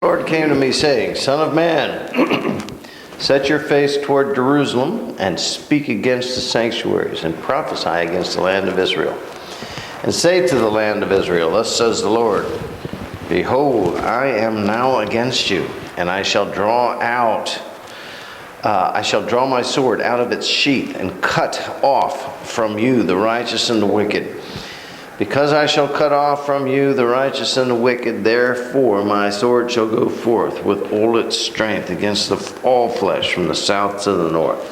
The Lord came to me saying, Son of man, set your face toward Jerusalem and speak against the sanctuaries and prophesy against the land of Israel. And say to the land of Israel, Thus says the Lord, Behold, I am now against you, and I shall draw my sword out of its sheath and cut off from you the righteous and the wicked. Because I shall cut off from you the righteous and the wicked, therefore my sword shall go forth with all its strength against all flesh from the south to the north.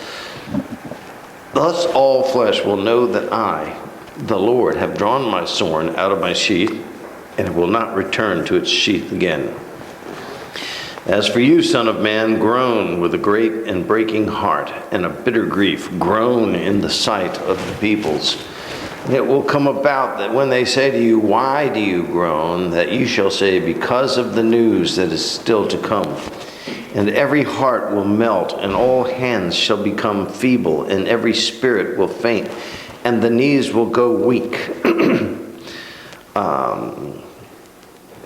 Thus all flesh will know that I, the Lord, have drawn my sword out of my sheath, and it will not return to its sheath again. As for you, son of man, groan with a great and breaking heart and a bitter grief, groan in the sight of the peoples. It will come about that when they say to you, Why do you groan? That you shall say, Because of the news that is still to come. And every heart will melt, and all hands shall become feeble, and every spirit will faint, and the knees will go weak.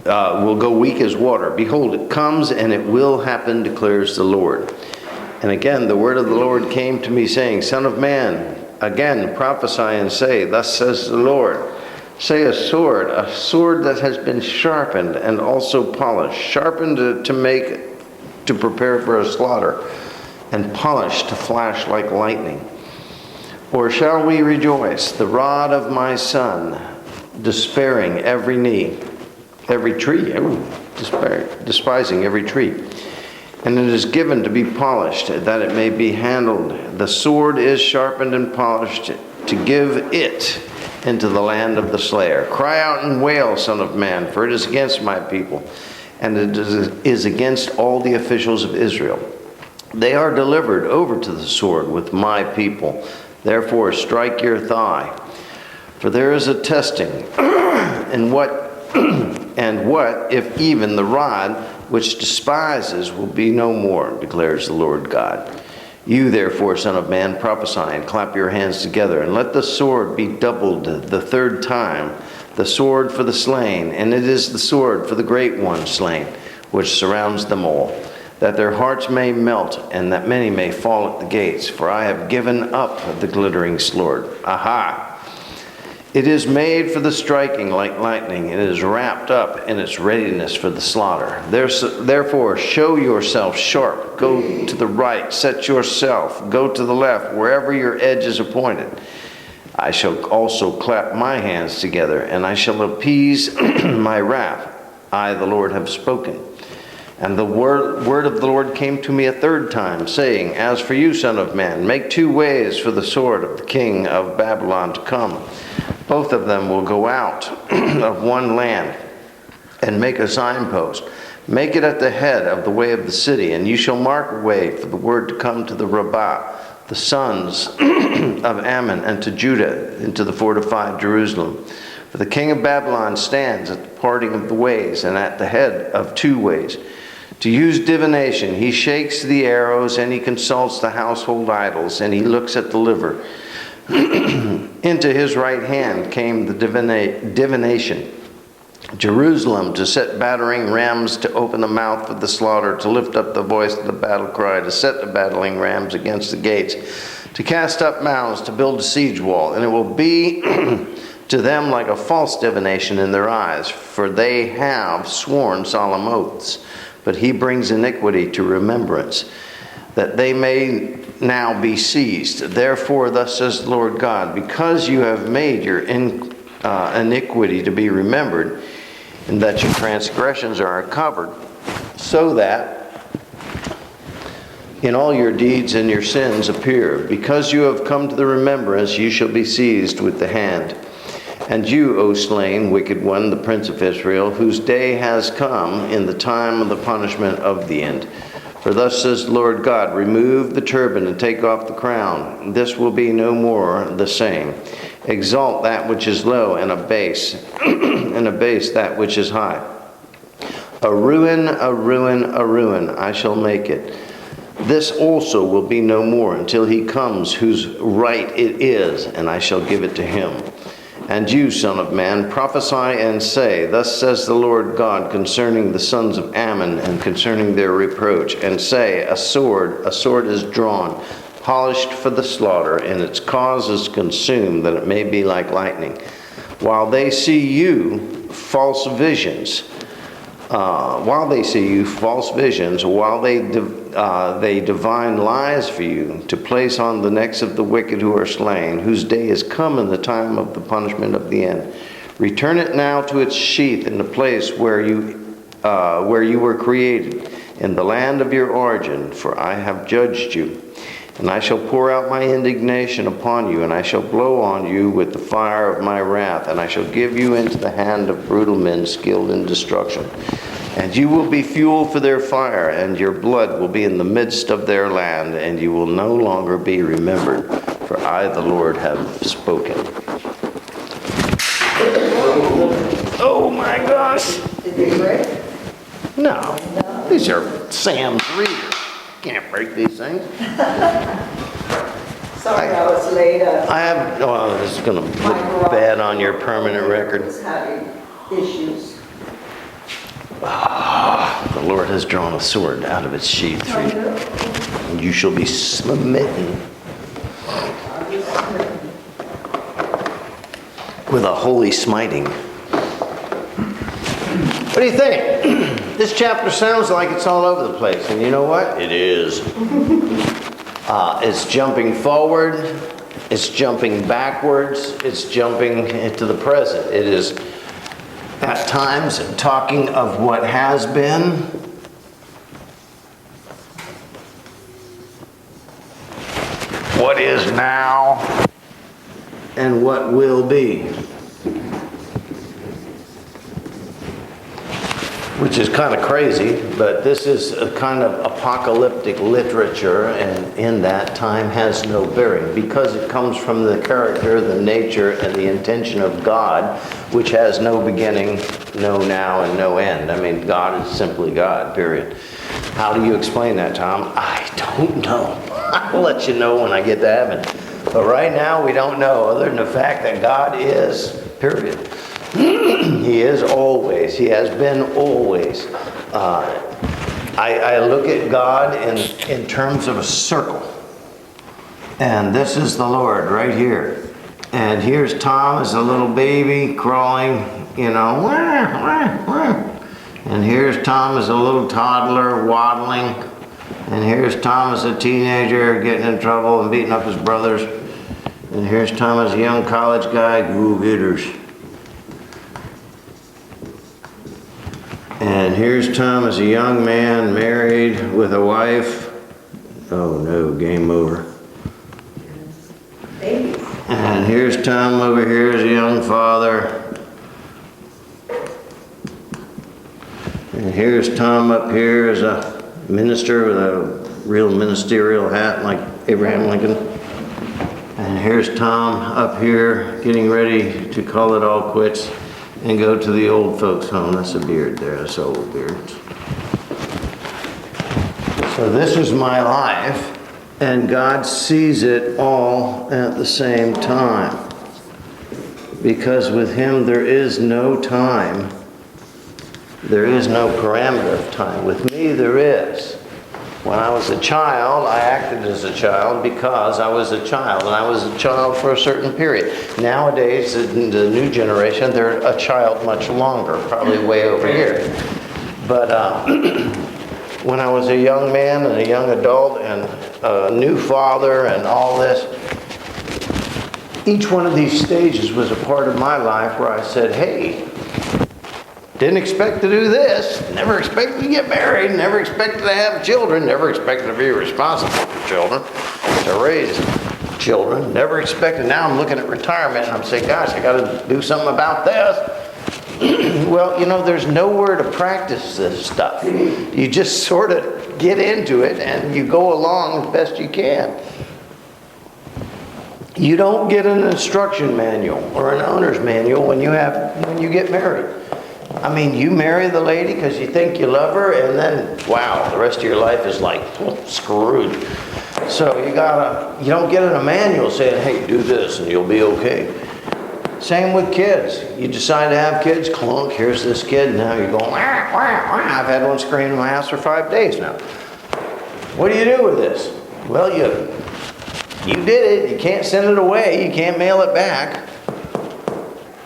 Will go weak as water. Behold, it comes, and it will happen, declares the Lord. And again, the word of the Lord came to me, saying, Son of man, again prophesy and say, Thus says the Lord, say a sword that has been sharpened and also polished, sharpened to prepare for a slaughter, and polished to flash like lightning. Or shall we rejoice, the rod of my son, despairing every knee, every tree, despising every tree. And it is given to be polished, that it may be handled. The sword is sharpened and polished, to give it into the land of the slayer. Cry out and wail, son of man, for it is against my people, and it is against all the officials of Israel. They are delivered over to the sword with my people. Therefore strike your thigh. For there is a testing, and what if even the rod which despises will be no more, declares the Lord God. You therefore, son of man, prophesy and clap your hands together, and let the sword be doubled the third time, the sword for the slain, and it is the sword for the great one slain, which surrounds them all, that their hearts may melt, and that many may fall at the gates. For I have given up the glittering sword. Aha! It is made for the striking like lightning. It is wrapped up in its readiness for the slaughter. Therefore, show yourself sharp. Go to the right. Set yourself. Go to the left, wherever your edge is appointed. I shall also clap my hands together, and I shall appease my wrath. I, the Lord, have spoken. And the word of the Lord came to me a third time, saying, As for you, son of man, make 2 ways for the sword of the king of Babylon to come. Both of them will go out of one land, and make a signpost. Make it at the head of the way of the city, and you shall mark a way for the word to come to the Rabbah, the sons of Ammon, and to Judah, into the fortified Jerusalem. For the king of Babylon stands at the parting of the ways, and at the head of 2 ways. To use divination, he shakes the arrows, and he consults the household idols, and he looks at the liver. Into his right hand came the divination. Jerusalem, to set battering rams, to open the mouth of the slaughter, to lift up the voice of the battle cry, to set the battling rams against the gates, to cast up mounds, to build a siege wall. And it will be to them like a false divination in their eyes, for they have sworn solemn oaths. But he brings iniquity to remembrance, that they may now be seized. Therefore, thus says the Lord God, because you have made your iniquity to be remembered, and that your transgressions are covered, so that in all your deeds and your sins appear. Because you have come to the remembrance, you shall be seized with the hand. And you, O slain, wicked one, the prince of Israel, whose day has come in the time of the punishment of the end. For thus says the Lord God, remove the turban and take off the crown. This will be no more the same. Exalt that which is low, and abase that which is high. A ruin, a ruin, a ruin, I shall make it. This also will be no more until he comes whose right it is, and I shall give it to him. And you, son of man, prophesy and say, Thus says the Lord God concerning the sons of Ammon and concerning their reproach. And say, a sword is drawn, polished for the slaughter, and its cause is consumed, that it may be like lightning. While they see you false visions, while they divine lies for you to place on the necks of the wicked who are slain, whose day is come in the time of the punishment of the end. Return it now to its sheath in the place where you were created, in the land of your origin, for I have judged you. And I shall pour out my indignation upon you, and I shall blow on you with the fire of my wrath, and I shall give you into the hand of brutal men skilled in destruction. And you will be fuel for their fire, and your blood will be in the midst of their land, and you will no longer be remembered, for I, the Lord, have spoken. Oh my gosh! Did they break? No, these are Sam's readers. Can't break these things. Sorry, I was late. This is going to look bad on your permanent record. Was having issues. The Lord has drawn a sword out of its sheath for you, and you shall be smitten with a holy smiting. What do you think? This chapter sounds like it's all over the place, and you know what? It is. It's jumping forward, it's jumping backwards, it's jumping into the present. It is, at times, talking of what has been, what is now, and what will be. Which is kind of crazy, but this is a kind of apocalyptic literature, and in that time has no bearing, because it comes from the character, the nature, and the intention of God, which has no beginning, no now, and no end. I mean, God is simply God, period. How do you explain that, Tom? I don't know. I'll let you know when I get to heaven. But right now, we don't know, other than the fact that God is, period. He is always. He has been always. I look at God in terms of a circle. And this is the Lord right here. And here's Tom as a little baby crawling, And here's Tom as a little toddler waddling. And here's Tom as a teenager getting in trouble and beating up his brothers. And here's Tom as a young college guy, go-getters. And here's Tom as a young man married with a wife. Oh no, game over. And here's Tom over here as a young father. And here's Tom up here as a minister with a real ministerial hat like Abraham Lincoln. And here's Tom up here getting ready to call it all quits and go to the old folks' home. That's a beard there, that's old beards. So this is my life, and God sees it all at the same time. Because with Him there is no time. There is no parameter of time. With me there is. When I was a child, I acted as a child because I was a child, and I was a child for a certain period. Nowadays, the new generation, they're a child much longer, probably way over here. But when I was a young man and a young adult and a new father and all this, each one of these stages was a part of my life where I said, hey, didn't expect to do this, never expected to get married, never expected to have children, never expected to be responsible for children, to raise children, never expected. Now I'm looking at retirement and I'm saying, gosh, I got to do something about this. Well, there's nowhere to practice this stuff. You just sort of get into it and you go along as best you can. You don't get an instruction manual or an owner's manual when you get married. I mean, you marry the lady because you think you love her, and then, wow, the rest of your life is like screwed. So you don't get in a manual saying, hey, do this and you'll be okay. Same with kids. You decide to have kids, clunk, here's this kid, and now you're going, wah, wah, wah. I've had one scream in my house for 5 days now. What do you do with this? Well, you did it. You can't send it away. You can't mail it back.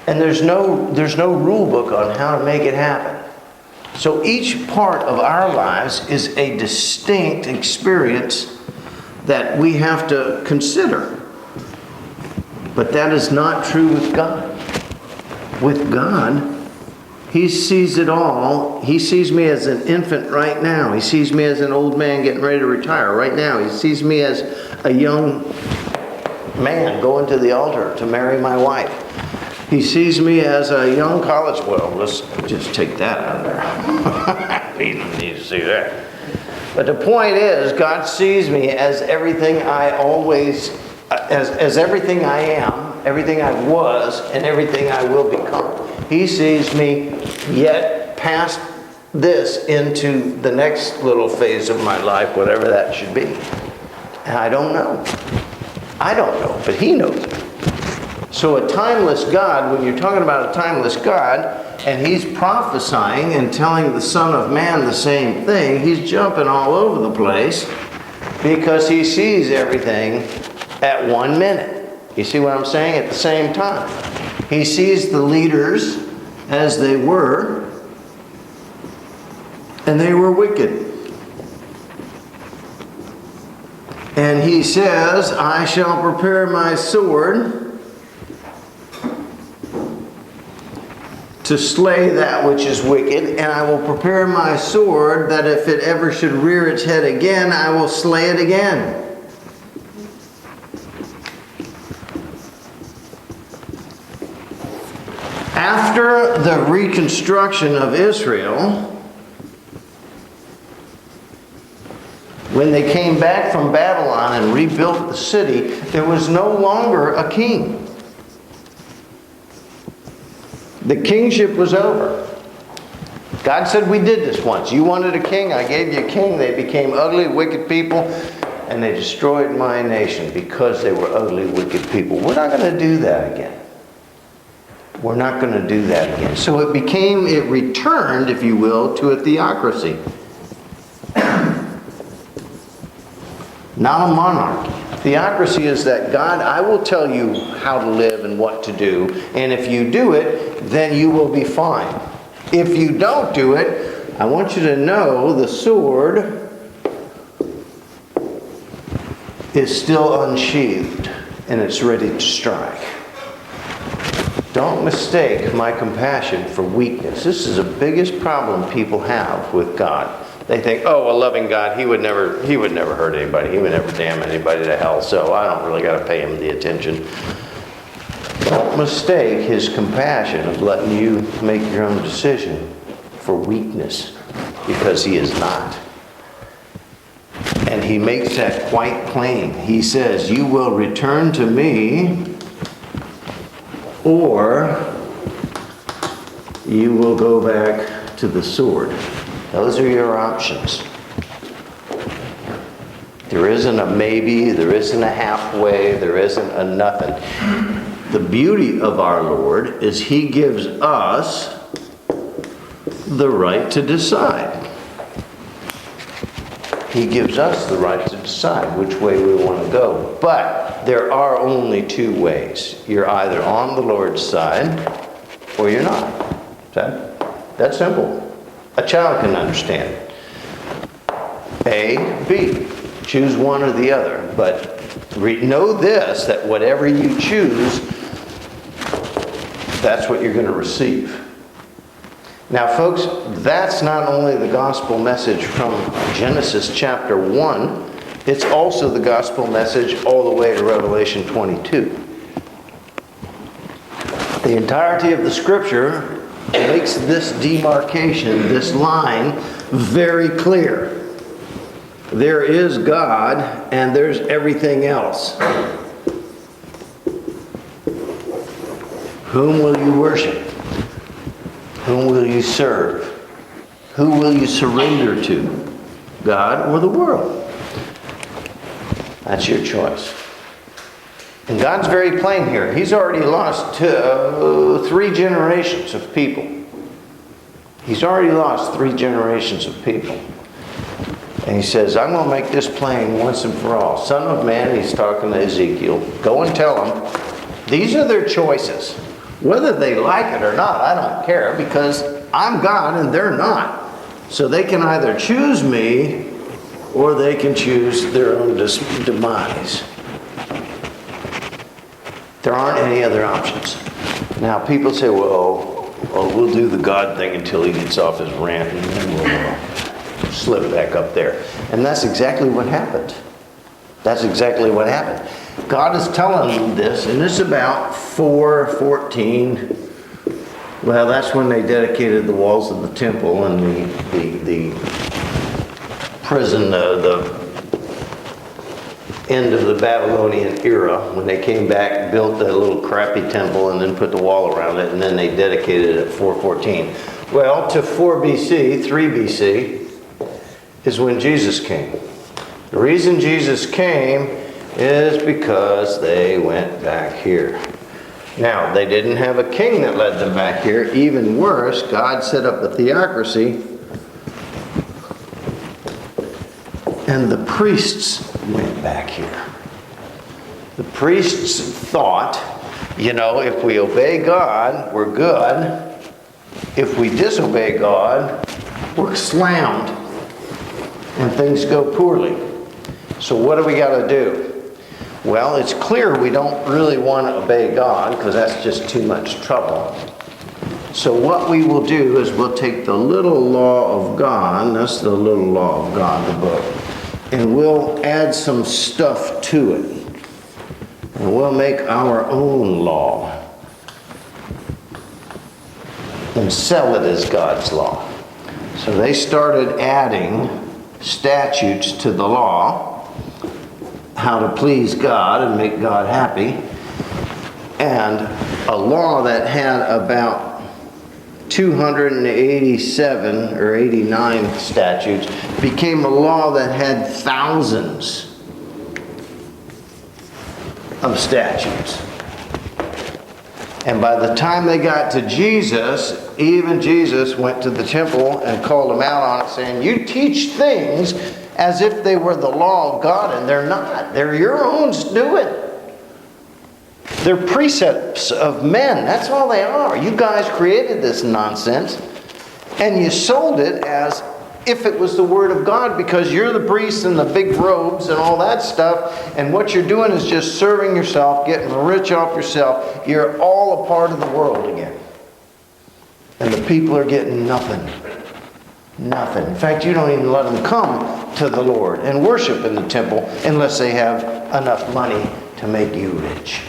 And there's no rule book on how to make it happen. So each part of our lives is a distinct experience that we have to consider. But that is not true with God. With God, He sees it all. He sees me as an infant right now. He sees me as an old man getting ready to retire right now. He sees me as a young man going to the altar to marry my wife. He sees me as a young college... Well, let's just take that out of there. You don't need to see that. But the point is, God sees me as everything I always... As everything I am, everything I was, and everything I will become. He sees me yet past this into the next little phase of my life, whatever that should be. And I don't know. I don't know, but He knows it. So a timeless God, when you're talking about a timeless God, and He's prophesying and telling the Son of Man the same thing, He's jumping all over the place because He sees everything at 1 minute. You see what I'm saying? At the same time. He sees the leaders as they were, and they were wicked. And He says, I shall prepare my sword to slay that which is wicked, and I will prepare my sword that if it ever should rear its head again, I will slay it again. After the reconstruction of Israel, when they came back from Babylon and rebuilt the city, there was no longer a king. The kingship was over. God said, we did this once. You wanted a king, I gave you a king. They became ugly, wicked people, and they destroyed my nation because they were ugly, wicked people. We're not going to do that again. We're not going to do that again. So it returned, if you will, to a theocracy. Not a monarchy. Theocracy is that God, I will tell you how to live and what to do, and if you do it, then you will be fine. If you don't do it, I want you to know the sword is still unsheathed and it's ready to strike. Don't mistake my compassion for weakness. This is the biggest problem people have with God. They think, oh, a loving God, He would never hurt anybody. He would never damn anybody to hell, so I don't really got to pay Him the attention. Don't mistake His compassion of letting you make your own decision for weakness, because He is not. And He makes that quite plain. He says, you will return to me, or you will go back to the sword. Those are your options. There isn't a maybe, there isn't a halfway, there isn't a nothing. The beauty of our Lord is He gives us the right to decide. He gives us the right to decide which way we want to go. But there are only two ways. You're either on the Lord's side or you're not. That's simple. A child can understand. A, B. Choose one or the other. But know this, that whatever you choose, that's what you're going to receive. Now, folks, that's not only the gospel message from Genesis chapter 1, it's also the gospel message all the way to Revelation 22. The entirety of the Scripture makes this demarcation, this line, very clear. There is God, and there's everything else. Whom will you worship? Whom will you serve? Who will you surrender to? God or the world? That's your choice. And God's very plain here. He's already lost 3 generations of people. He's already lost 3 generations of people. And he says, I'm going to make this plain once and for all. Son of man, he's talking to Ezekiel, go and tell them, these are their choices. Whether they like it or not, I don't care, because I'm God and they're not. So they can either choose me or they can choose their own demise. There aren't any other options. Now people say, well, we'll do the God thing until he gets off his rant and then we'll slip back up there. And that's exactly what happened. That's exactly what happened. God is telling them this, and it's about 4:14. Well, that's when they dedicated the walls of the temple and the prison, the end of the Babylonian era, when they came back, built that little crappy temple and then put the wall around it, and then they dedicated it at 4:14. Well, to 4 BC, 3 BC, is when Jesus came. The reason Jesus came is because they went back here. Now, they didn't have a king that led them back here. Even worse, God set up a theocracy, and the priests went back here. The priests thought, if we obey God, we're good. If we disobey God, we're slammed, and things go poorly. So what do we got to do? Well, it's clear we don't really want to obey God, because that's just too much trouble. So what we will do is we'll take the little law of God, that's the little law of God, the book, and we'll add some stuff to it. And we'll make our own law and sell it as God's law. So they started adding statutes to the law, how to please God and make God happy. And a law that had about 287 or 89 statutes became a law that had thousands of statutes. And by the time they got to Jesus, even Jesus went to the temple and called them out on it, saying, you teach things as if they were the law of God, and they're not. They're your own doing. They're precepts of men. That's all they are. You guys created this nonsense, and you sold it as if it was the Word of God, because you're the priests in the big robes and all that stuff, and what you're doing is just serving yourself, getting rich off yourself. You're all a part of the world again. And the people are getting nothing. Nothing. In fact, you don't even let them come to the Lord and worship in the temple unless they have enough money to make you rich.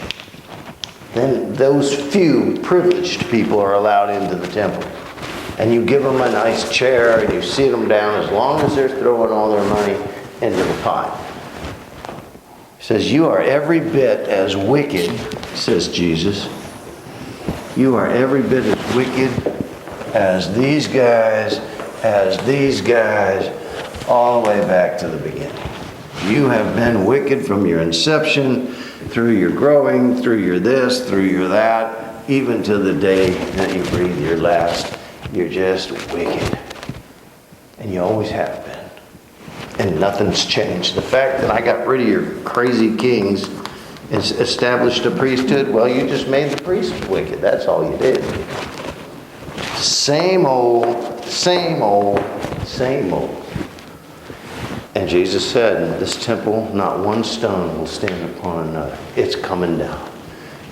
Then those few privileged people are allowed into the temple. And you give them a nice chair and you sit them down as long as they're throwing all their money into the pot. He says, you are every bit as wicked, says Jesus. You are every bit as wicked as these guys, all the way back to the beginning. You have been wicked from your inception, through your growing, through your this, through your that, even to the day that you breathe your last. You're just wicked. And you always have been. And nothing's changed. The fact that I got rid of your crazy kings and established a priesthood, well, you just made the priests wicked. That's all you did. Same old, same old, same old. And Jesus said, in this temple, not one stone will stand upon another. It's coming down.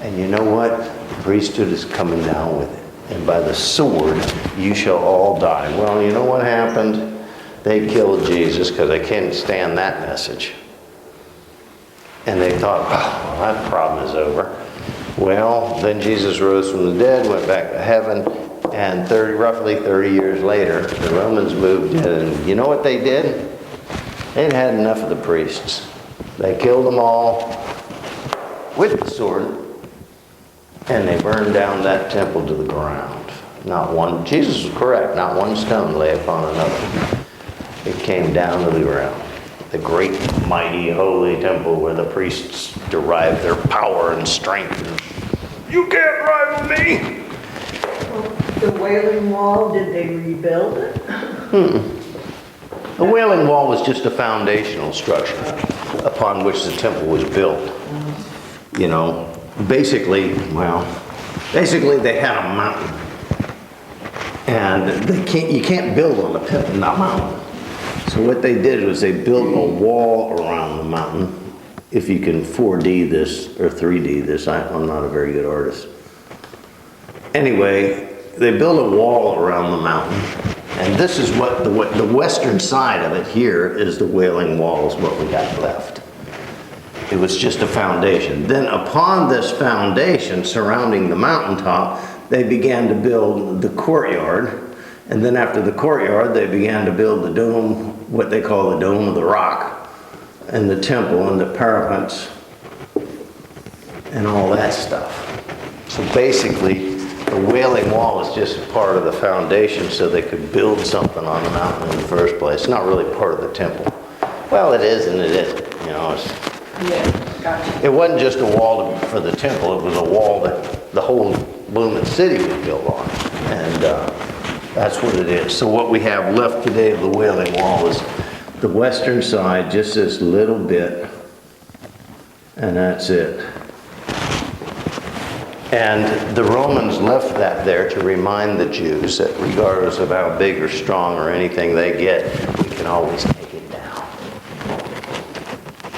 And you know what? The priesthood is coming down with it. And by the sword, you shall all die. Well, you know what happened? They killed Jesus because they couldn't stand that message. And they thought, oh, well, that problem is over. Well, then Jesus rose from the dead, went back to heaven, and roughly 30 years later, the Romans moved in. And you know what they did? They'd had enough of the priests. They killed them all with the sword, and they burned down that temple to the ground. Not one, Jesus was correct, not one stone lay upon another. It came down to the ground. the great, mighty, holy temple where the priests derive their power and strength. You can't rival me! The Wailing Wall, did they rebuild it? The Wailing Wall was just a foundational structure upon which the temple was built. You know, basically they had a mountain. And you can't build on a mountain. So what they did was they built a wall around the mountain. If you can 4D this or 3D this, I'm not a very good artist. Anyway, they built a wall around the mountain. And this is what the western side of it here is the Wailing Wall is what we got left. It was just a foundation. Then upon this foundation surrounding the mountaintop, they began to build the courtyard. And then after the courtyard, they began to build the dome, what they call the Dome of the Rock, and the temple and the parapets and all that stuff. So basically, the Wailing Wall is just part of the foundation so they could build something on the mountain in the first place. It's not really part of the temple. Well, it is and it isn't. You know, Yeah, gotcha. it wasn't just a wall for the temple. It was a wall that the whole blooming city was built on. And that's what it is. So what we have left today of the Wailing Wall is the western side, just this little bit, and that's it. And the Romans left that there to remind the Jews that regardless of how big or strong or anything they get, we can always take it down.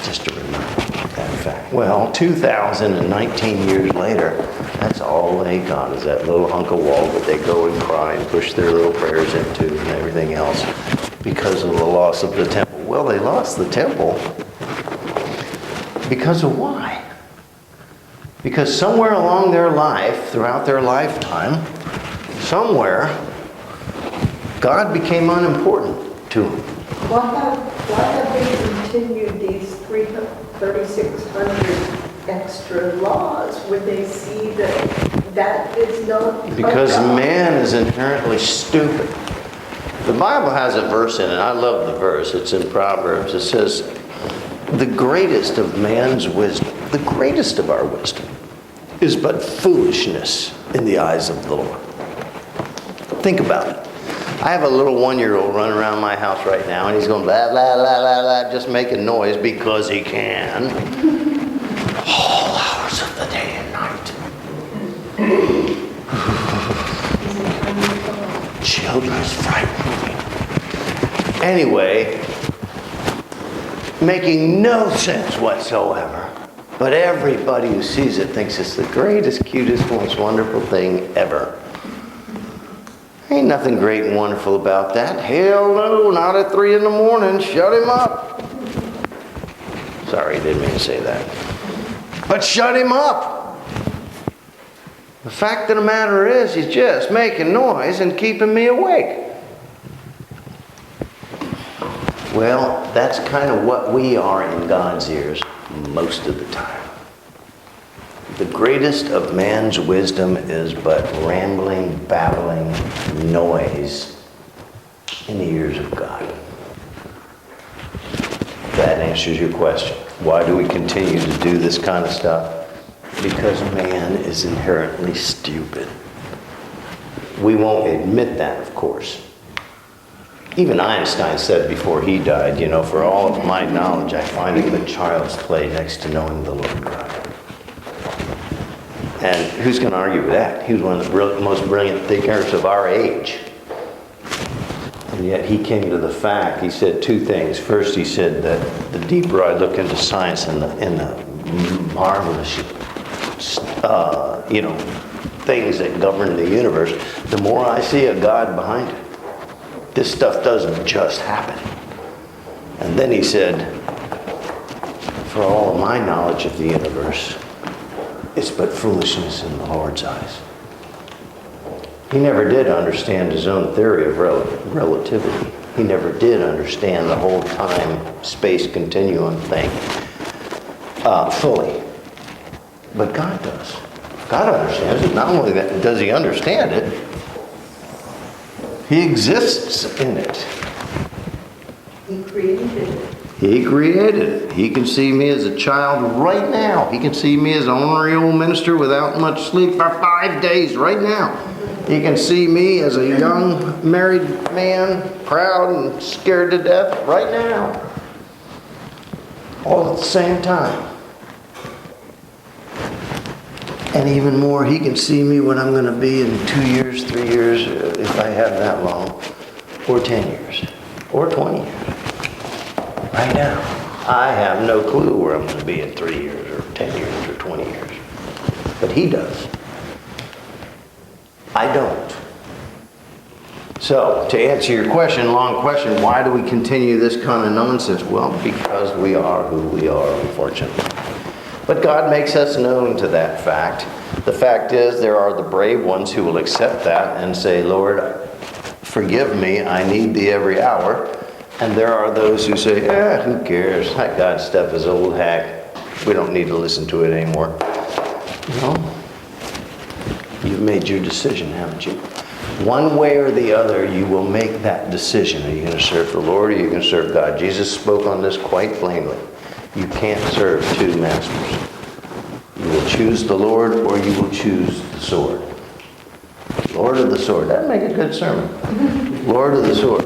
Just to remind that fact. Well, 2019 years later, that's all they got is that little hunk of wall that they go and cry and push their little prayers into and everything else because of the loss of the temple. Well, they lost the temple because of why? Because somewhere along their life, throughout their lifetime, somewhere, God became unimportant to them. Why have they continued these 3,600 extra laws when they see that is not... Because man is inherently stupid. The Bible has a verse in it. I love the verse. It's in Proverbs. It says, the greatest of man's wisdom, the greatest of our wisdom, is but foolishness in the eyes of the Lord. Think about it. I have a little 1-year-old running around my house right now, and he's going blah, blah, blah, blah, blah, just making noise because he can. All hours of the day and night. Children's frightening. Anyway, making no sense whatsoever. But everybody who sees it thinks it's the greatest, cutest, most wonderful thing ever. Ain't nothing great and wonderful about that. Hell no, not at 3 in the morning. Shut him up. Sorry, didn't mean to say that. But shut him up. The fact of the matter is, he's just making noise and keeping me awake. Well, that's kind of what we are in God's ears most of the time. The greatest of man's wisdom is but rambling, babbling noise in the ears of God. That answers your question. Why do we continue to do this kind of stuff? Because man is inherently stupid. We won't admit that, of course. Even Einstein said before he died, you know, for all of my knowledge, I find it but child's play next to knowing the Lord God. And who's going to argue with that? He was one of the most brilliant thinkers of our age. And yet he came to the fact, he said 2 things. First, he said that the deeper I look into science and the marvelous, things that govern the universe, the more I see a God behind it. This stuff doesn't just happen. And then he said, for all of my knowledge of the universe, it's but foolishness in the Lord's eyes. He never did understand his own theory of relativity. He never did understand the whole time-space continuum thing fully. But God does. God understands it. Not only that, does he understand it, he exists in it. He created it. He created it. He can see me as a child right now. He can see me as an honorary old minister without much sleep for 5 days right now. He can see me as a young married man, proud and scared to death right now. All at the same time. And even more, he can see me what I'm going to be in 2 years, 3 years, if I have that long, or 10 years, or 20 years. Right now, I have no clue where I'm going to be in 3 years, or 10 years, or 20 years. But he does. I don't. So, to answer your question, long question, why do we continue this kind of nonsense? Well, because we are who we are, unfortunately. But God makes us known to that fact. The fact is, there are the brave ones who will accept that and say, Lord, forgive me, I need thee every hour. And there are those who say, who cares? That God stuff is old hack. We don't need to listen to it anymore. No. You've made your decision, haven't you? One way or the other, you will make that decision. Are you going to serve the Lord or are you going to serve God? Jesus spoke on this quite plainly. You can't serve two masters. You will choose the Lord or you will choose the sword. Lord of the sword. That'd make a good sermon. Lord of the sword.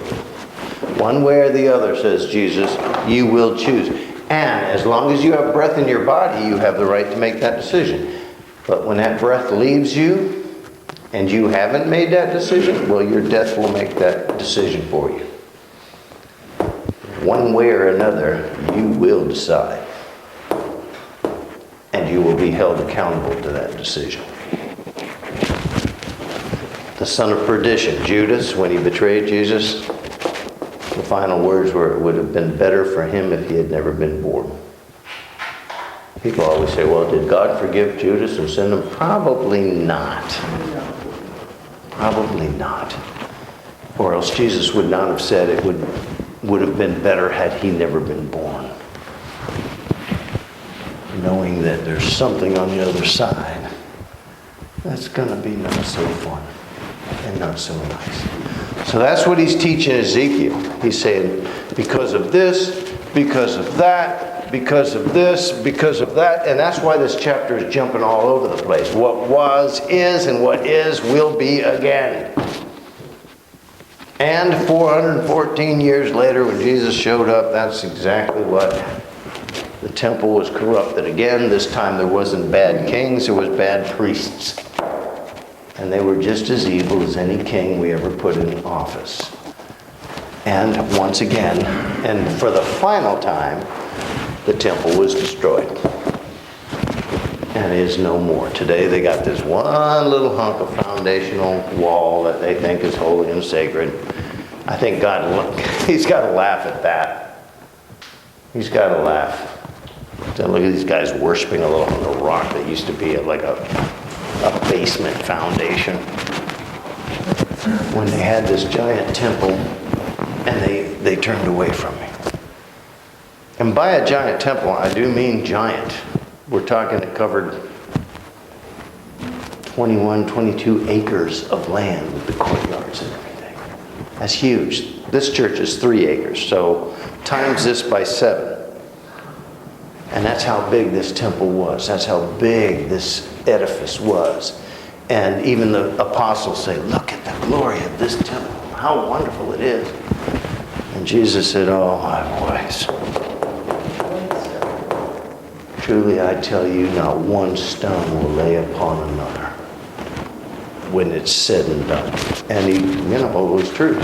One way or the other, says Jesus, you will choose. And as long as you have breath in your body, you have the right to make that decision. But when that breath leaves you, and you haven't made that decision, well, your death will make that decision for you. One way or another, you will decide. And you will be held accountable to that decision. The son of perdition, Judas, when he betrayed Jesus, the final words were, it would have been better for him if he had never been born. People always say, well, did God forgive Judas and send him? Probably not. Probably not. Or else Jesus would not have said it would have been better had he never been born. Knowing that there's something on the other side that's going to be not so fun and not so nice. So that's what he's teaching Ezekiel. He's saying, because of this, because of that, because of this, because of that. And that's why this chapter is jumping all over the place. What was, is, and what is will be again. And 414 years later, when Jesus showed up, that's exactly what. The temple was corrupted again. This time there wasn't bad kings, there was bad priests. And they were just as evil as any king we ever put in office. And once again, and for the final time, the temple was destroyed. And is no more. Today they got this one little hunk of foundational wall that they think is holy and sacred. I think God, he's got to laugh at that. He's got to laugh. So look at these guys worshiping a little rock that used to be like a basement foundation. When they had this giant temple and they turned away from me. And by a giant temple, I do mean giant. We're talking it covered 21, 22 acres of land with the courtyards and everything. That's huge. This church is 3 acres, so times this by 7. And that's how big this temple was. That's how big this edifice was. And even the apostles say, look at the glory of this temple. How wonderful it is. And Jesus said, oh, my boys. Truly I tell you, not one stone will lay upon another when it's said and done. And it was true.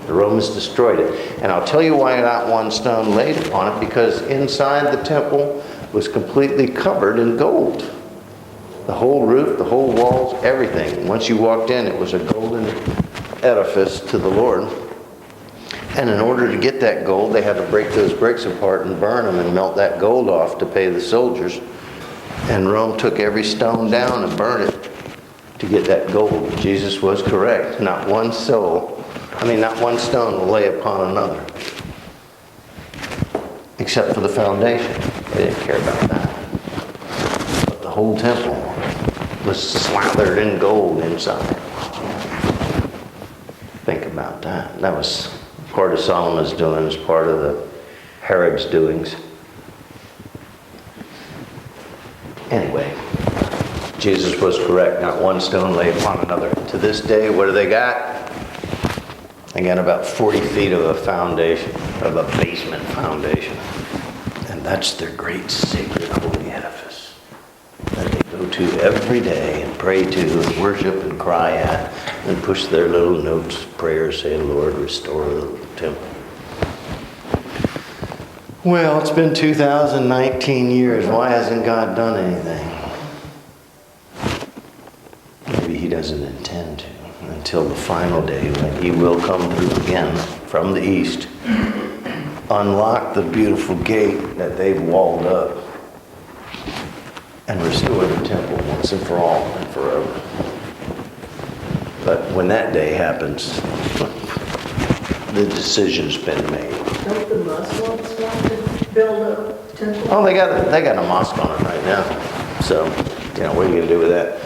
The Romans destroyed it. And I'll tell you why not one stone laid upon it, because inside the temple was completely covered in gold. The whole roof, the whole walls, everything. Once you walked in, it was a golden edifice to the Lord. And in order to get that gold, they had to break those bricks apart and burn them and melt that gold off to pay the soldiers. And Rome took every stone down and burned it to get that gold. Jesus was correct. Not one stone will lay upon another. Except for the foundation. They didn't care about that. But the whole temple was slathered in gold inside. Think about that. That was part of Solomon's doing as part of the Herod's doings. Anyway, Jesus was correct. Not one stone laid upon another. To this day, what do they got? They got about 40 feet of a foundation, of a basement foundation. And that's their great sacred holy edifice that they go to every day and pray to and worship and cry at and push their little notes, prayers saying, Lord, restore the temple. Well, it's been 2019 years. Why hasn't God done anything? Maybe he doesn't intend to until the final day when he will come through again from the east, unlock the beautiful gate that they've walled up, and restore the temple once and for all and forever. But when that day happens, the decision's been made. Don't the Muslims want to build a temple? Oh, they got a mosque on it right now. So, what are you going to do with that?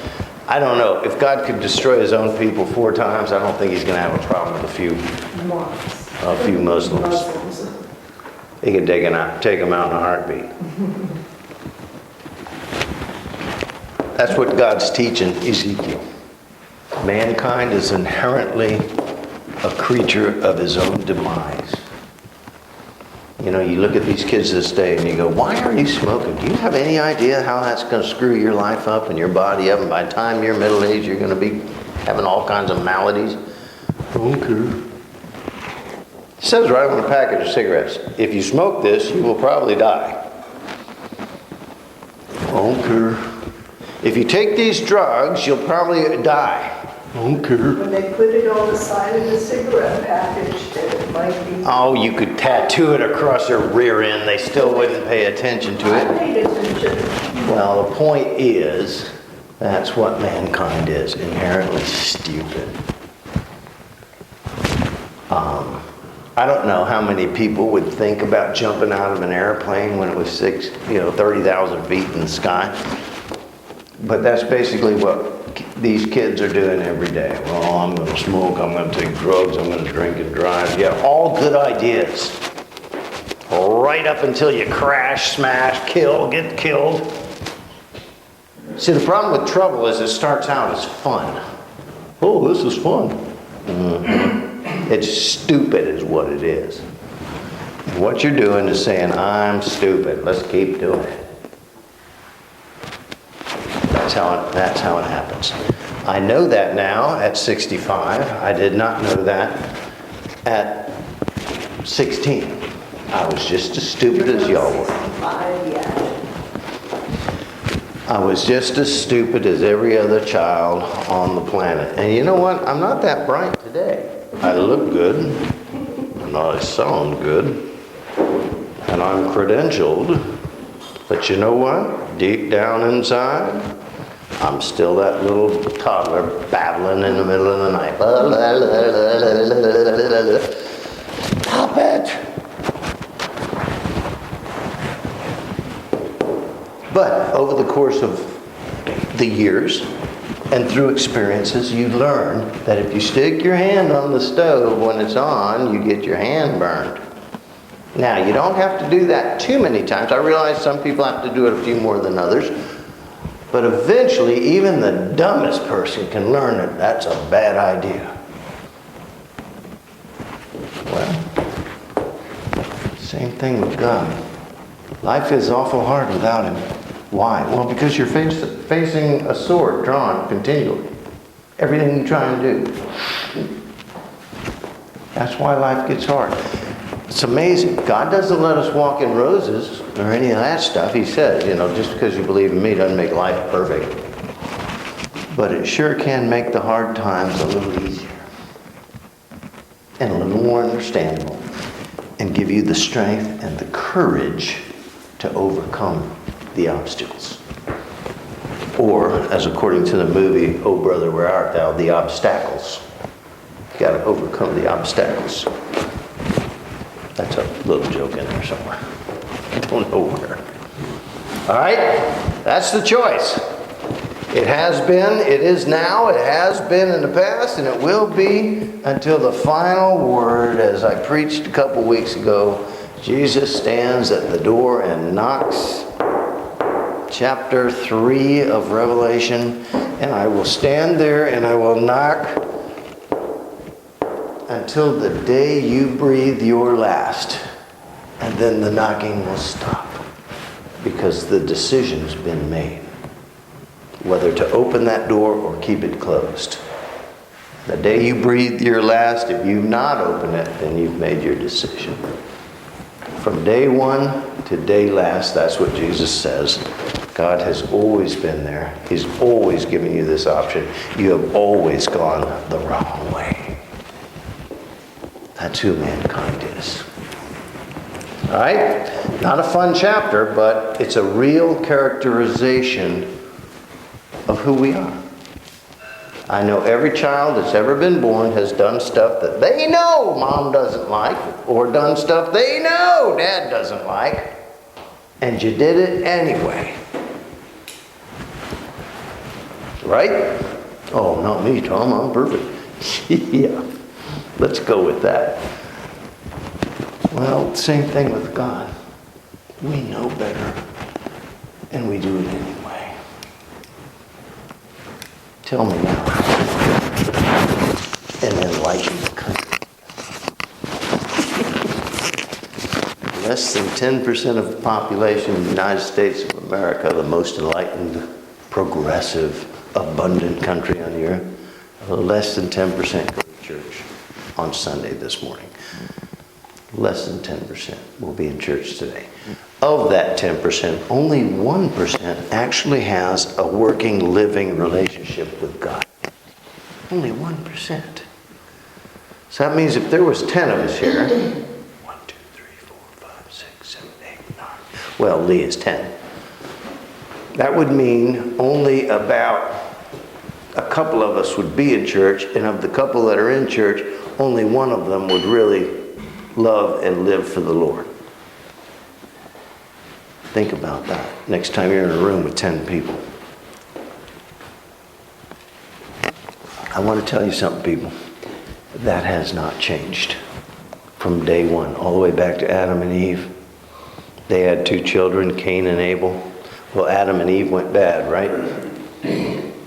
I don't know. If God could destroy his own people 4 times, I don't think he's going to have a problem with a few Muslims. He could take them out in a heartbeat. That's what God's teaching Ezekiel. Mankind is inherently a creature of his own demise. You look at these kids this day and you go, why are you smoking? Do you have any idea how that's going to screw your life up and your body up? And by the time you're middle aged, you're going to be having all kinds of maladies. Okay. It says right on the package of cigarettes, if you smoke this, you will probably die. Okay. If you take these drugs, you'll probably die. Okay. When they put it on the side of the cigarette package, that it might be... Oh, you could tattoo it across their rear end. They still wouldn't pay attention to I it. paid attention. Well, the point is, that's what mankind is, inherently stupid. I don't know how many people would think about jumping out of an airplane when it was 30,000 feet in the sky. But that's basically what these kids are doing every day. Well, I'm going to smoke, I'm going to take drugs, I'm going to drink and drive. Yeah, all good ideas. Right up until you crash, smash, get killed. See, the problem with trouble is it starts out as fun. Oh, this is fun. Mm-hmm. It's stupid is what it is. And what you're doing is saying, I'm stupid. Let's keep doing it. That's how it happens. I know that now at 65. I did not know that at 16. I was just as stupid as y'all were. I was just as stupid as every other child on the planet. And you know what? I'm not that bright today. I look good, and I sound good, and I'm credentialed. But you know what? Deep down inside, I'm still that little toddler babbling in the middle of the night. Stop it! But over the course of the years and through experiences, you learn that if you stick your hand on the stove when it's on, you get your hand burned. Now, you don't have to do that too many times. I realize some people have to do it a few more than others. But eventually, even the dumbest person can learn that that's a bad idea. Well, same thing with God. Life is awful hard without him. Why? Well, because you're facing a sword drawn continually. Everything you try and do. That's why life gets hard. It's amazing. God doesn't let us walk in roses or any of that stuff. He says, just because you believe in me doesn't make life perfect. But it sure can make the hard times a little easier. And a little more understandable. And give you the strength and the courage to overcome the obstacles. Or, as according to the movie, Oh Brother, Where Art Thou? The obstacles. You got to overcome the obstacles. That's a little joke in there somewhere. I don't know where. All right? That's the choice. It has been, it is now, it has been in the past, and it will be until the final word, as I preached a couple weeks ago. Jesus stands at the door and knocks. Chapter 3 of Revelation. And I will stand there and I will knock until the day you breathe your last. And then the knocking will stop. Because the decision's been made. Whether to open that door or keep it closed. The day you breathe your last, if you've not opened it, then you've made your decision. From day one to day last, that's what Jesus says. God has always been there. He's always given you this option. You have always gone the wrong way. That's who mankind is. All right? Not a fun chapter, but it's a real characterization of who we are. I know every child that's ever been born has done stuff that they know mom doesn't like, or done stuff they know dad doesn't like, and you did it anyway. Right? Oh, not me, Tom. I'm perfect. Yeah. Let's go with that. Well, same thing with God. We know better, and we do it anyway. Tell me now. An enlightened country. Less than 10% of the population of the United States of America, the most enlightened, progressive, abundant country on the earth, less than 10% go to church on Sunday this morning. Less than 10% will be in church today. Of that 10%, only 1% actually has a working, living relationship with God. Only 1%. So that means if there was 10 of us here, 1, 2, 3, 4, 5, 6, 7, 8, 9. Well, Lee is 10. That would mean only about a couple of us would be in church, and of the couple that are in church, only one of them would really love and live for the Lord. Think about that next time you're in a room with 10 people. I want to tell you something, people. That has not changed from day one, all the way back to Adam and Eve. They had 2 children, Cain and Abel. Well, Adam and Eve went bad, right?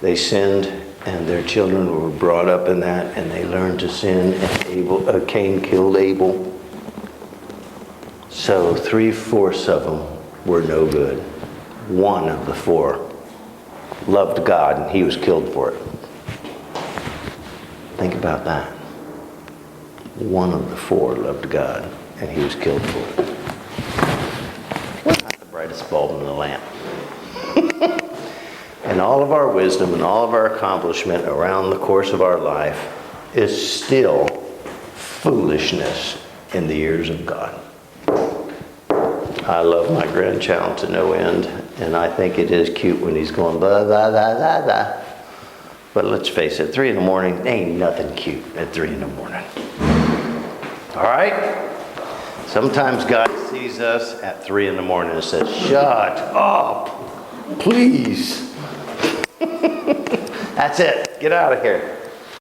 They sinned, and their children were brought up in that, and they learned to sin, and Cain killed Abel. So 3/4 of them were no good. 1 of the 4 loved God, and he was killed for it. Think about that. 1 of the 4 loved God, and he was killed for it. Not the brightest bulb in the lamp. And all of our wisdom and all of our accomplishment around the course of our life is still foolishness in the ears of God. I love my grandchild to no end, and I think it is cute when he's going blah, blah, blah, blah, blah. But let's face it, 3 in the morning, ain't nothing cute at 3 in the morning. All right? Sometimes God sees us at 3 in the morning and says, shut up, please. That's it. Get out of here.